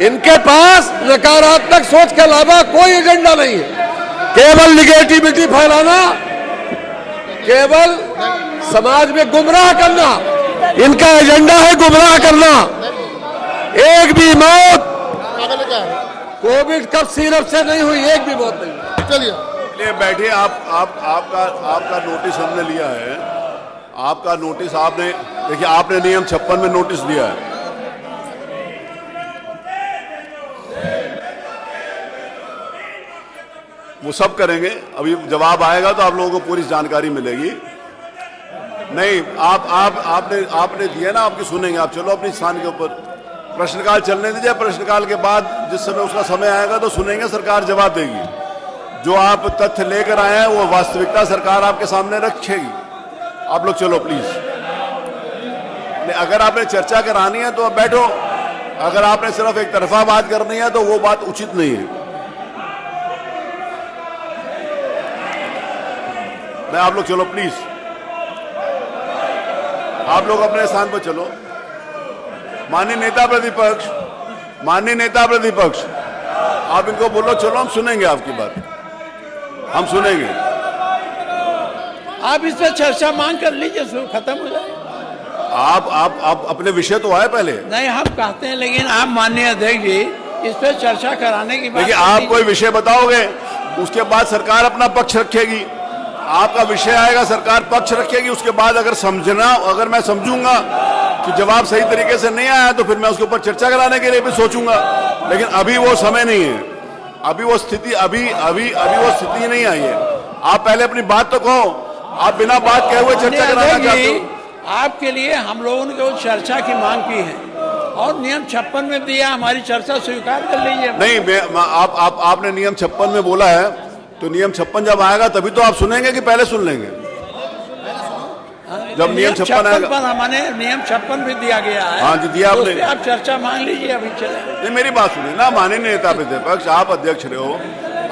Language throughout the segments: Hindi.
इनके पास नकारात्मक सोच के अलावा कोई एजेंडा नहीं है, केवल निगेटिविटी फैलाना, केवल समाज में गुमराह करना। इनका एजेंडा है गुमराह करना। एक भी मौत कोविड कब सिरप से नहीं हुई, एक भी मौत नहीं। चलिए बैठिए। आपका नोटिस हमने लिया है। आपका नोटिस आपने देखिए, आपने नियम 56 में नोटिस दिया है। वो सब करेंगे। अभी जवाब आएगा तो आप लोगों को पूरी जानकारी मिलेगी। नहीं, आपने दिया ना, आपकी सुनेंगे। आप चलो अपनी स्थान के ऊपर, प्रश्नकाल चलने दीजिए। प्रश्नकाल के बाद जिस समय उसका समय आएगा तो सुनेंगे, सरकार जवाब देगी। जो आप तथ्य लेकर आए हैं वो वास्तविकता सरकार आपके सामने रखेगी। आप लोग चलो प्लीज। अगर आपने चर्चा करानी है तो अब बैठो। अगर आपने सिर्फ एक तरफा बात करनी है तो वो बात उचित नहीं है। आप लोग चलो प्लीज, आप लोग अपने स्थान पर चलो। माननीय नेता प्रतिपक्ष, आप इनको बोलो चलो, हम सुनेंगे आपकी बात, हम सुनेंगे। आप इस पर चर्चा मांग कर लीजिए, खत्म हो जाए। आप अपने विषय तो आए पहले। नहीं, हम कहते हैं, लेकिन आप माननीय अध्यक्ष जी इस पर चर्चा कराने की बात। देखिए, आप कोई विषय बताओगे, उसके बाद सरकार अपना पक्ष रखेगी। आपका विषय आएगा, सरकार पक्ष रखेगी। उसके बाद अगर मैं समझूंगा कि जवाब सही तरीके से नहीं आया तो फिर मैं उसके ऊपर चर्चा कराने के लिए भी सोचूंगा। लेकिन अभी वो समय नहीं है, अभी वो स्थिति नहीं आई है। आप पहले अपनी बात तो कहो। आप बिना बात कहे हुए चर्चा कराना चाहते हो। आपके लिए हम लोगों ने चर्चा की मांग की है और नियम 56 में दिया, हमारी चर्चा स्वीकार कर लीजिए। नहीं, आपने नियम 56 में बोला है, तो नियम 56 जब आएगा तभी तो आप सुनेंगे कि पहले सुन लेंगे? जब नियम 56 आएगा, हमारे नियम 56 भी दिया गया है। हाँ जी, दिया आपने। तो आप चर्चा मांग लीजिए, अभी चले। नहीं, मेरी बात सुनिए ना, माननीय नेता प्रतिपक्ष, आप अध्यक्ष रहे हो।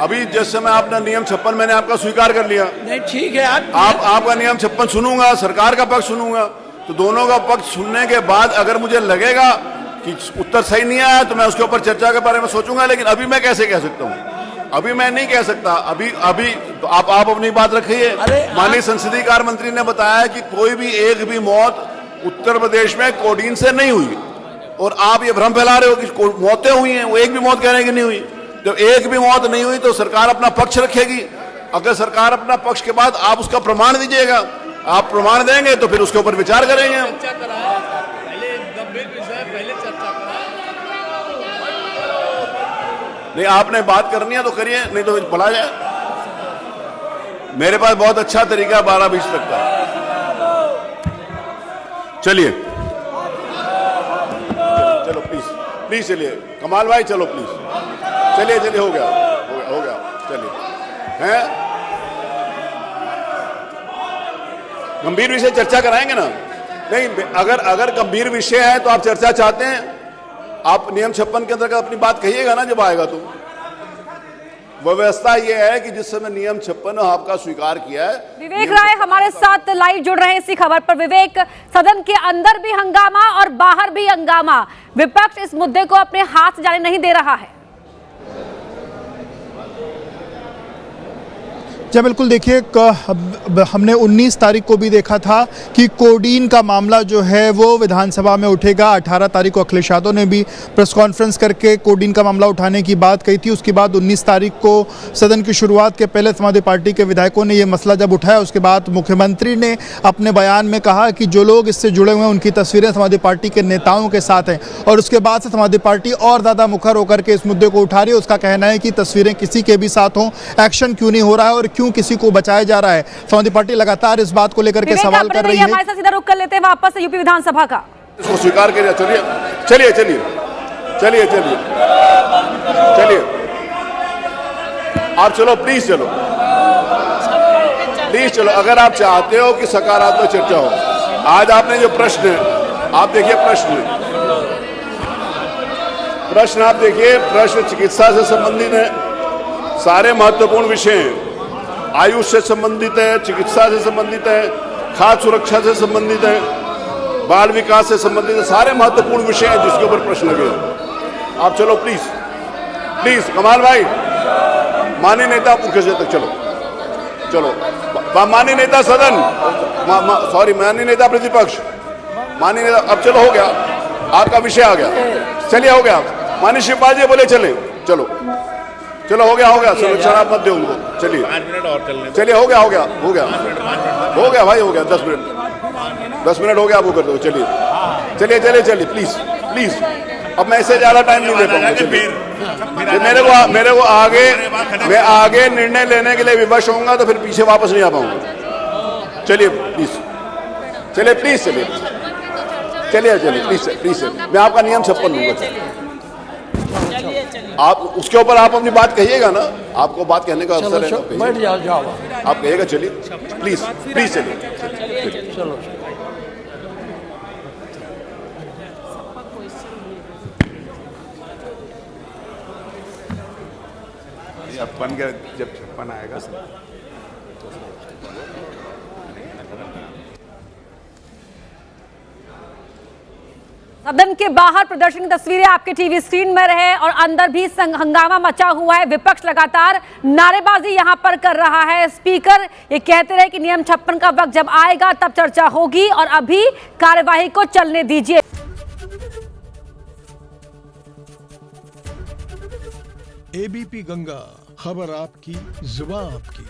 अभी जिस समय आपने नियम 56 मैंने आपका स्वीकार कर लिया। नहीं, ठीक है। आपका नियम 56 सुनूंगा, सरकार का पक्ष सुनूंगा। तो दोनों का पक्ष सुनने के बाद अगर मुझे लगेगा कि उत्तर सही नहीं आया तो मैं उसके ऊपर चर्चा के बारे में सोचूंगा। लेकिन अभी मैं कैसे कह सकता हूँ? अभी मैं नहीं कह सकता। अभी तो आप अपनी बात रखिए। माननीय संसदीय कार्य मंत्री ने बताया कि कोई भी एक भी मौत उत्तर प्रदेश में कोडीन से नहीं हुई, और आप ये भ्रम फैला रहे हो कि मौतें हुई हैं। वो एक भी मौत कह रहे हैं कि नहीं हुई। जब एक भी मौत नहीं हुई तो सरकार अपना पक्ष रखेगी। अगर सरकार अपना पक्ष के बाद आप उसका प्रमाण दीजिएगा, आप प्रमाण देंगे तो फिर उसके ऊपर विचार करेंगे हम। नहीं, आपने बात करनी है तो करिए, नहीं तो भला जाए। मेरे पास बहुत अच्छा तरीका है 12-20 तक का। चलिए चलो प्लीज चलिए। कमाल भाई चलो प्लीज, चलिए हो गया। चलिए, हैं गंभीर विषय चर्चा कराएंगे ना? नहीं, अगर गंभीर विषय है तो आप चर्चा चाहते हैं, आप नियम 56 के अंतर्गत अपनी बात कहिएगा ना जब आएगा तो। व्यवस्था यह है कि जिस समय नियम 56 आपका स्वीकार किया है। विवेक राय हमारे साथ लाइव जुड़ रहे हैं इसी खबर पर। विवेक, सदन के अंदर भी हंगामा और बाहर भी हंगामा, विपक्ष इस मुद्दे को अपने हाथ जाने नहीं दे रहा है। जी बिल्कुल, देखिए हमने 19 तारीख को भी देखा था कि कोडीन का मामला जो है वो विधानसभा में उठेगा। 18 तारीख को अखिलेश यादव ने भी प्रेस कॉन्फ्रेंस करके कोडीन का मामला उठाने की बात कही थी। उसके बाद 19 तारीख को सदन की शुरुआत के पहले समाजवादी पार्टी के विधायकों ने ये मसला जब उठाया, उसके बाद मुख्यमंत्री ने अपने बयान में कहा कि जो लोग इससे जुड़े हुए हैं उनकी तस्वीरें समाजवादी पार्टी के नेताओं के साथ हैं। और उसके बाद से समाजवादी पार्टी और ज़्यादा मुखर होकर के इस मुद्दे को उठा रही है। उसका कहना है कि तस्वीरें किसी के भी साथ हों, एक्शन क्यों नहीं हो रहा है और क्यों किसी को बचाया जा रहा है। समाजवादी पार्टी लगातार इस बात को लेकर के सवाल कर रही है। हमारे साथ सीधा रुख कर लेते हैं वापस यूपी विधानसभा का। इसको स्वीकार करिए। चलिए आप चलो प्लीज चलो। अगर आप चाहते हो कि सकारात्मक चर्चा हो, आज आपने जो प्रश्न आप देखिए, प्रश्न आप देखिए, प्रश्न चिकित्सा से संबंधित है, सारे महत्वपूर्ण विषय हैं। आयुष से संबंधित है, चिकित्सा से संबंधित है, खाद्य सुरक्षा से संबंधित है, बाल विकास से संबंधित है, सारे महत्वपूर्ण विषय हैं जिसके ऊपर प्रश्न लगे। आप चलो प्लीज प्लीज, कमाल भाई, माननीय नेता मुख्य सचेतक, चलो चलो, माननीय नेता सदन, सॉरी माननीय नेता प्रतिपक्ष, माननीय नेता, अब चलो हो गया, आपका विषय आ गया, चलिए हो गया, माननीय शिवपाल जी बोले चले, चलो चलो हो गया, संरक्षण आप मत दो उनको, चलिए 5 मिनट और चलने, चलिए हो गया भाई, हो गया 10 मिनट हो गया, आप वो कर दो, चलिए प्लीज, अब मैं इससे ज्यादा टाइम नहीं ले पाऊंगा, मेरे को आगे, मैं आगे निर्णय लेने के लिए विवश होऊंगा तो फिर पीछे वापस नहीं आ पाऊंगा। चलिए प्लीज, मैं आपका नियम 56 लूंगा। आप उसके ऊपर आप अपनी बात कहिएगा ना, आपको बात कहने का अवसर है, बैठ जाओ, आप कहिएगा, चलिए प्लीज चलिए। चलो। बन गया, जब 56 आएगा। सदन के बाहर प्रदर्शन की तस्वीरें आपके टीवी स्क्रीन में रहे और अंदर भी हंगामा मचा हुआ है। विपक्ष लगातार नारेबाजी यहां पर कर रहा है। स्पीकर ये कहते रहे कि नियम 56 का वक्त जब आएगा तब चर्चा होगी और अभी कार्यवाही को चलने दीजिए। एबीपी गंगा, खबर आपकी, जुबान आपकी।